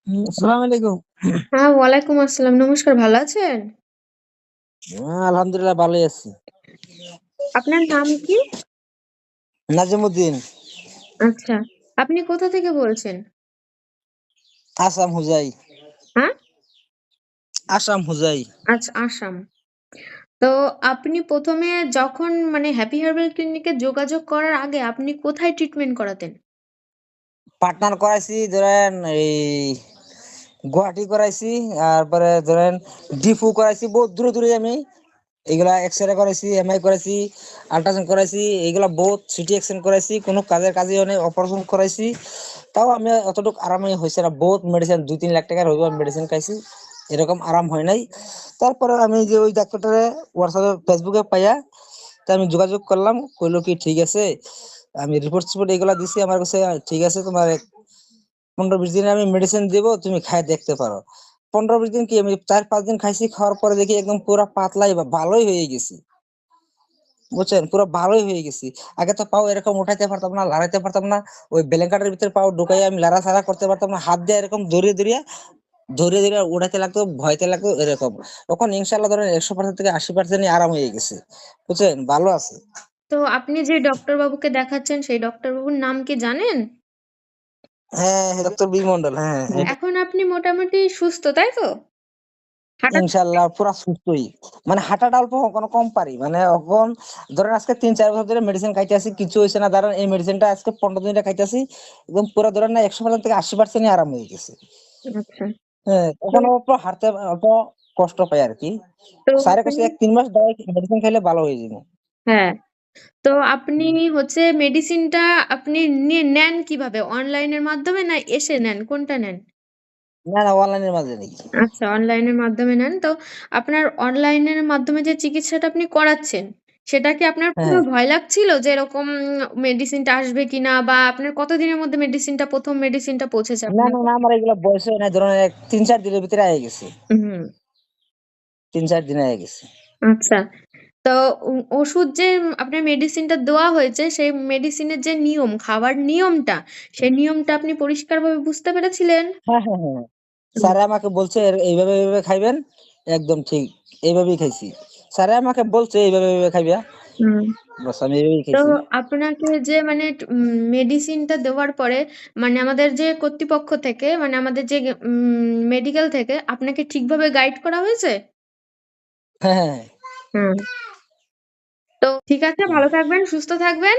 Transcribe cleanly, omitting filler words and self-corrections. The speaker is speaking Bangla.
আসসালামু আলাইকুম। হ্যাঁ, ওয়ালাইকুম আসসালাম। নমস্কার, ভালো আছেন? আলহামদুলিল্লাহ ভালোই আছি। আপনার নাম কি? নাজিমুদ্দিন, আচ্ছা। আপনি কোথা থেকে বলছেন? আসাম হুজাই। হ্যাঁ? আসাম হুজাই। আচ্ছা, আসাম। তো আপনি ১ম এ যখন মানে হ্যাপি হার্বাল ক্লিনিকে যোগাযোগ করার আগে আপনি কোথায় ট্রিটমেন্ট করাতেন? পার্টনার করাইছি ধরেন এই গুয়াহাটি করাইছি, তারপরে ধরেন ডিফু করাইছি, বহুত দূরে দূরে আমি এগুলা এক্সরে করাইছি, এমআই করাইছি, আল্ট্রাসাউন্ড করাইছি, এগুলা বহুত সিটি এক্সেন করাইছি, কোনো কাজে অনেক অপারেশন করাইছি। তাও আমি অতটুকু আরামই হয়েছে না, বহুত মেডিসিন 2-3 লাখ টাকার হইব মেডিসিন খাইছি, এরকম আরাম হয় নাই। তারপরে আমি যে ওই ডাক্তারটারে হোয়াটসঅ্যাপে ফেসবুকে পাইয়া তা আমি যোগাযোগ করলাম, কইলো কি ঠিক আছে, আমি রিপোর্ট সিপোর্ট এগুলা দিছি, আমার কাছে ঠিক আছে, তোমার 15-20 দিনে আমি মেডিসিন দিব, তুমি খাই দেখতে পারো। 15-20 দিন কি, আমি 4-5 দিন খাইছি, খাওয়ার পরে দেখি একদম পুরো পাতলাই বা ভালোই হয়ে গেছি, বুঝছেন, পুরো ভালোই হয়ে গেছি। আগে তো পাও এরকম উঠাইতে পারতাম না, লড়াইতে পারতাম না, ওই ব্ল্যাঙ্কেটের ভিতরে পাও ঢুকাই আমি লাড়াছাড়া করতে পারতাম না, হাত দিয়ে এরকম ধরে উঠাইতে লাগতো, ভয়তে লাগতো এরকম। তখন ইনশাল্লাহ ধরেন 100% থেকে 80% আরাম হয়ে গেছে, বুঝছেন, ভালো আছে। তো আপনি যে ডক্টর বাবুকে দেখাচ্ছেন সেই ডক্টর বাবুর নাম কি জানেন? হ্যাঁ, ডক্টর বি মন্ডল, হ্যাঁ, এখন আপনি মোটামুটি সুস্থ, তাই তো? হাঁটা ইনশাল্লাহ পুরা সুস্থই। মানে হাঁটাটা অল্প কোনো কম পারি, মানে এখন ধরেন আজকে 3-4 বছর ধরে মেডিসিন খাইতে আছি, কিছু হয়েছে না, ধরেন এই মেডিসিনটা আজকে 15 দিন খাইতে আছি, একদম পুরো ধরেন না 100% থেকে 80% আরাম হয়ে গেছে। আচ্ছা। হ্যাঁ, তো তখন অল্প হাঁটতে অল্প কষ্ট পাই আর কি। তো স্যারে আপনি কইছে 1-3 মাস দওয়াই মেডিসিন খাইলে ভালো হয়ে যাবে। হ্যাঁ। তো আপনি হচ্ছে মেডিসিনটা আপনি নেন কিভাবে? অনলাইনের মাধ্যমে না এসে নেন? কোনটা নেন? না, না, অনলাইনের মাঝে নেই। আচ্ছা, অনলাইনের মাধ্যমে নেন। তো আপনার অনলাইনের মাধ্যমে যে চিকিৎসাটা আপনি করাচ্ছেন, সেটা কি আপনার হ্যাঁ, পুরো ভয় লাগছিল যে এরকম মেডিসিনটা আসবে কিনা? বা আপনার কতদিনের মধ্যে মেডিসিনটা ১ম মেডিসিনটা পৌঁছেছে না, আপনার না, না, কাছে? আমার এগুলো বয়স হয় নাই, ধরেন 3-4 দিনের ভিতরে আয়ে গেছে। হুম, 3-4 দিনে আয়ে গেছে। আচ্ছা। তো ওষুধ যে আপনার মেডিসিনটা দেওয়া হয়েছে, সেই মেডিসিনের যে নিয়ম, খাওয়ার নিয়মটা, সেই নিয়মটা আপনি পরিষ্কারভাবে বুঝতে পেরেছিলেন? হ্যাঁ, হ্যাঁ, হ্যাঁ। হুম, স্যারে আমাকে বলছে এইভাবে খাইবেন, একদম ঠিক এইভাবেই খাইছি। স্যারে আমাকে বলছে এইভাবে খাইবা, হুম। বাস আমি এইভাবেই তো খাইছি। আপনাকে যে মানে মেডিসিনটা দেওয়ার পরে মানে আমাদের যে কর্তৃপক্ষ থেকে মানে আমাদের যে মেডিকেল থেকে আপনাকে ঠিকভাবে গাইড করা হয়েছে? হ্যাঁ, হ্যাঁ, হুম। তো ঠিক আছে, হ্যাঁ। ভালো থাকবেন, সুস্থ থাকবেন।